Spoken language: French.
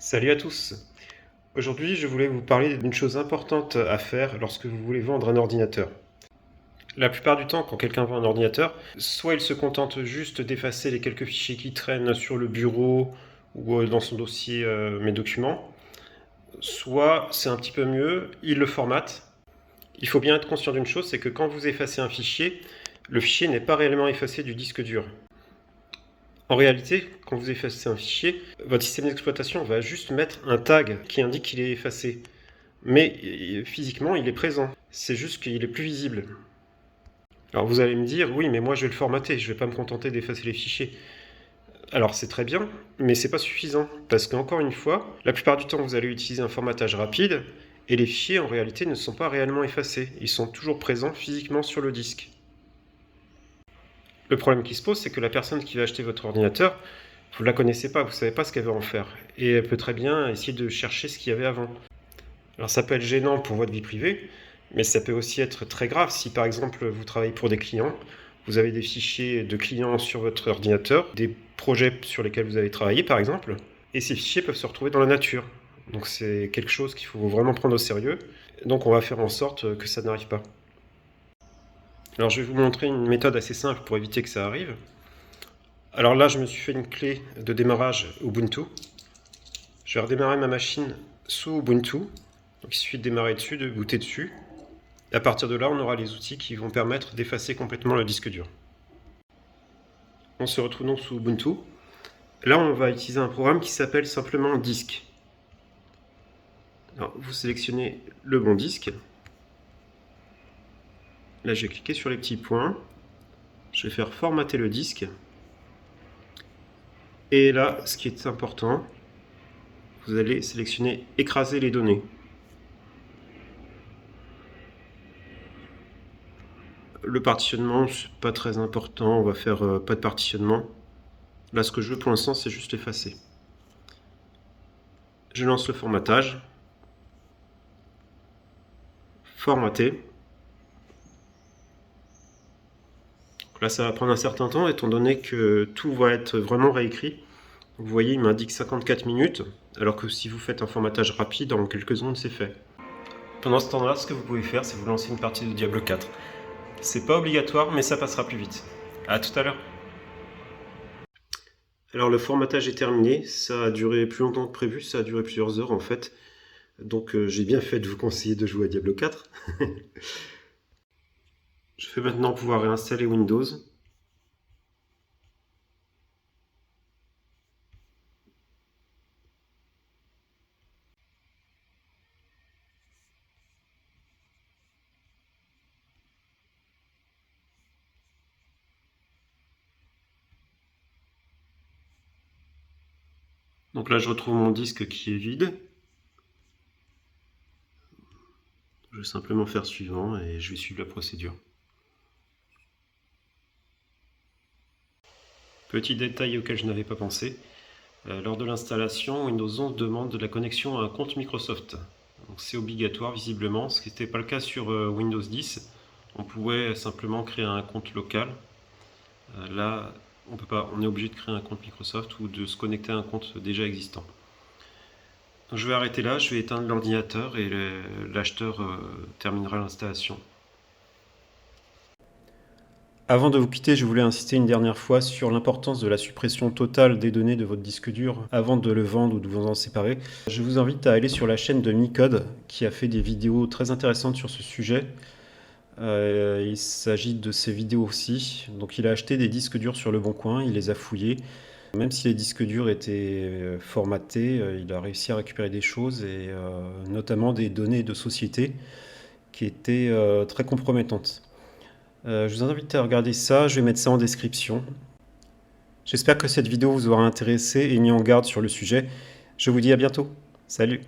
Salut à tous! Aujourd'hui, je voulais vous parler d'une chose importante à faire lorsque vous voulez vendre un ordinateur. La plupart du temps, quand quelqu'un vend un ordinateur, soit il se contente juste d'effacer les quelques fichiers qui traînent sur le bureau ou dans son dossier Mes documents, soit c'est un petit peu mieux, il le formate. Il faut bien être conscient d'une chose, c'est que quand vous effacez un fichier, le fichier n'est pas réellement effacé du disque dur. En réalité, quand vous effacez un fichier, votre système d'exploitation va juste mettre un tag qui indique qu'il est effacé. Mais physiquement, il est présent. C'est juste qu'il est plus visible. Alors vous allez me dire, oui, mais moi je vais le formater, je ne vais pas me contenter d'effacer les fichiers. Alors c'est très bien, mais c'est pas suffisant. Parce qu'encore une fois, la plupart du temps, vous allez utiliser un formatage rapide, et les fichiers en réalité ne sont pas réellement effacés. Ils sont toujours présents physiquement sur le disque. Le problème qui se pose, c'est que la personne qui va acheter votre ordinateur, vous ne la connaissez pas, vous ne savez pas ce qu'elle va en faire. Et elle peut très bien essayer de chercher ce qu'il y avait avant. Alors ça peut être gênant pour votre vie privée, mais ça peut aussi être très grave si par exemple vous travaillez pour des clients, vous avez des fichiers de clients sur votre ordinateur, des projets sur lesquels vous avez travaillé par exemple, et ces fichiers peuvent se retrouver dans la nature. Donc c'est quelque chose qu'il faut vraiment prendre au sérieux. Donc on va faire en sorte que ça n'arrive pas. Alors je vais vous montrer une méthode assez simple pour éviter que ça arrive. Alors là je me suis fait une clé de démarrage Ubuntu. Je vais redémarrer ma machine sous Ubuntu. Donc il suffit de démarrer dessus, de booter dessus. Et à partir de là, on aura les outils qui vont permettre d'effacer complètement le disque dur. On se retrouve donc sous Ubuntu. Là, on va utiliser un programme qui s'appelle simplement Disk. Alors, vous sélectionnez le bon disque. Là, je vais cliquer sur les petits points. Je vais faire formater le disque. Et là, ce qui est important, vous allez sélectionner écraser les données. Le partitionnement, c'est pas très important, on va faire pas de partitionnement. Là, ce que je veux pour l'instant, c'est juste effacer. Je lance le formatage. Formater. Donc là, ça va prendre un certain temps, étant donné que tout va être vraiment réécrit. Vous voyez, il m'indique 54 minutes, alors que si vous faites un formatage rapide, en quelques secondes, c'est fait. Pendant ce temps-là, ce que vous pouvez faire, c'est vous lancer une partie de Diablo 4. C'est pas obligatoire, mais ça passera plus vite. À tout à l'heure. Alors le formatage est terminé, ça a duré plus longtemps que prévu, ça a duré plusieurs heures en fait. Donc j'ai bien fait de vous conseiller de jouer à Diablo 4. Je vais maintenant pouvoir réinstaller Windows. Donc là je retrouve mon disque qui est vide. Je vais simplement faire suivant et je vais suivre la procédure. Petit détail auquel je n'avais pas pensé, lors de l'installation, Windows 11 demande la connexion à un compte Microsoft. Donc c'est obligatoire visiblement, ce qui n'était pas le cas sur Windows 10. On pouvait simplement créer un compte local. Là, on peut pas, on est obligé de créer un compte Microsoft ou de se connecter à un compte déjà existant. Donc je vais arrêter là, je vais éteindre l'ordinateur et l'acheteur terminera l'installation. Avant de vous quitter, je voulais insister une dernière fois sur l'importance de la suppression totale des données de votre disque dur avant de le vendre ou de vous en séparer. Je vous invite à aller sur la chaîne de Micode qui a fait des vidéos très intéressantes sur ce sujet. Il s'agit de ces vidéos aussi. Donc il a acheté des disques durs sur Le Bon Coin, il les a fouillés. Même si les disques durs étaient formatés, il a réussi à récupérer des choses, et notamment des données de société qui étaient très compromettantes. Je vous invite à regarder ça, je vais mettre ça en description. J'espère que cette vidéo vous aura intéressé et mis en garde sur le sujet. Je vous dis à bientôt. Salut!